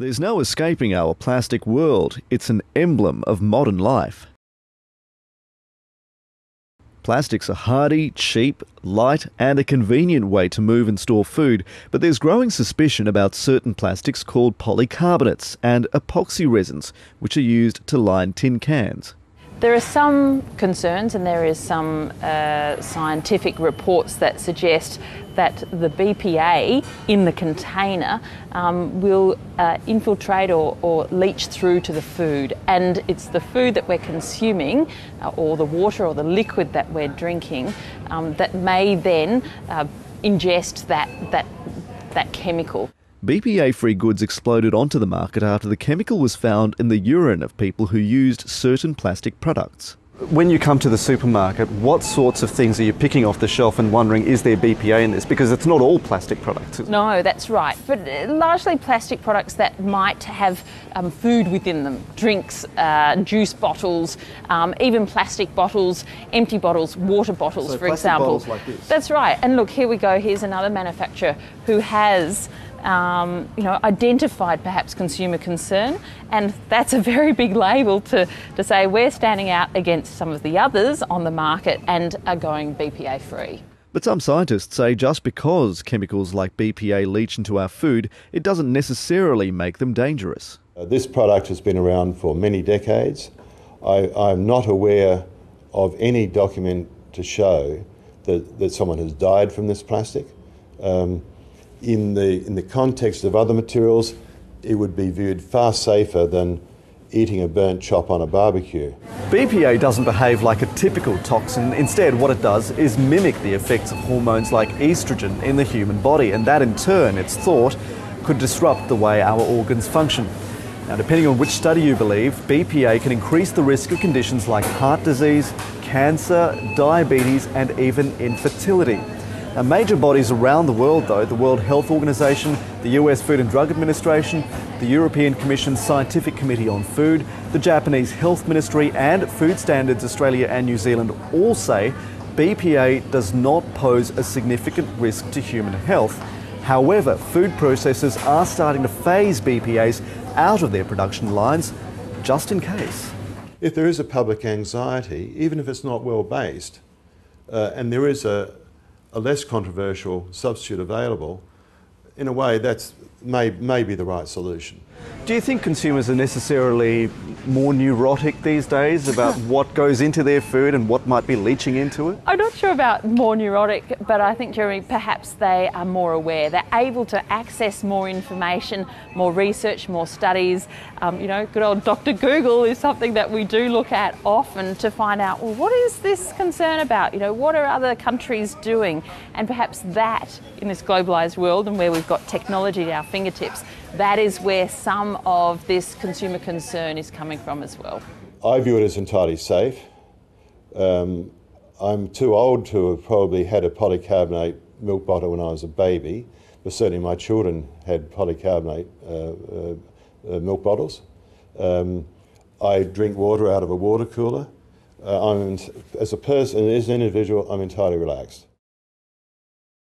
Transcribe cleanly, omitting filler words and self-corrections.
There's no escaping our plastic world. It's an emblem of modern life. Plastics are hardy, cheap, light and a convenient way to move and store food, but there's growing suspicion about certain plastics called polycarbonates and epoxy resins, which are used to line tin cans. There are some concerns and there is some scientific reports that suggest that the BPA in the container will infiltrate or leach through to the food, and it's the food that we're consuming or the water or the liquid that we're drinking that may then ingest that chemical. BPA-free goods exploded onto the market after the chemical was found in the urine of people who used certain plastic products. When you come to the supermarket, what sorts of things are you picking off the shelf and wondering, is there BPA in this? Because it's not all plastic products. No, that's right. But largely plastic products that might have food within them. Drinks, juice bottles, even plastic bottles, empty bottles, water bottles, so for example. Bottles like this. That's right. And look, here we go. Here's another manufacturer who has identified perhaps consumer concern, and that's a very big label to say we're standing out against some of the others on the market and are going BPA free. But some scientists say just because chemicals like BPA leach into our food, it doesn't necessarily make them dangerous. This product has been around for many decades. I'm not aware of any document to show that someone has died from this plastic. In the context of other materials, it would be viewed far safer than eating a burnt chop on a barbecue. BPA doesn't behave like a typical toxin. Instead, what it does is mimic the effects of hormones like estrogen in the human body, and that in turn, it's thought, could disrupt the way our organs function. Now, depending on which study you believe, BPA can increase the risk of conditions like heart disease, cancer, diabetes, and even infertility. Now, major bodies around the world, though, the World Health Organization, the US Food and Drug Administration, the European Commission's Scientific Committee on Food, the Japanese Health Ministry and Food Standards Australia and New Zealand all say BPA does not pose a significant risk to human health. However, food processors are starting to phase BPAs out of their production lines, just in case. If there is a public anxiety, even if it's not well-based, and there is a less controversial substitute available, in a way that's may be the right solution. Do you think consumers are necessarily more neurotic these days about what goes into their food and what might be leaching into it? I'm not sure about more neurotic, but I think, Jeremy, perhaps they are more aware. They're able to access more information, more research, more studies. Good old Dr. Google is something that we do look at often to find out, well, what is this concern about? What are other countries doing? And perhaps that, in this globalised world and where we've got technology at our fingertips, that is where some of this consumer concern is coming from as well. I view it as entirely safe. I'm too old to have probably had a polycarbonate milk bottle when I was a baby, but certainly my children had polycarbonate milk bottles. I drink water out of a water cooler. As a person, as an individual, I'm entirely relaxed.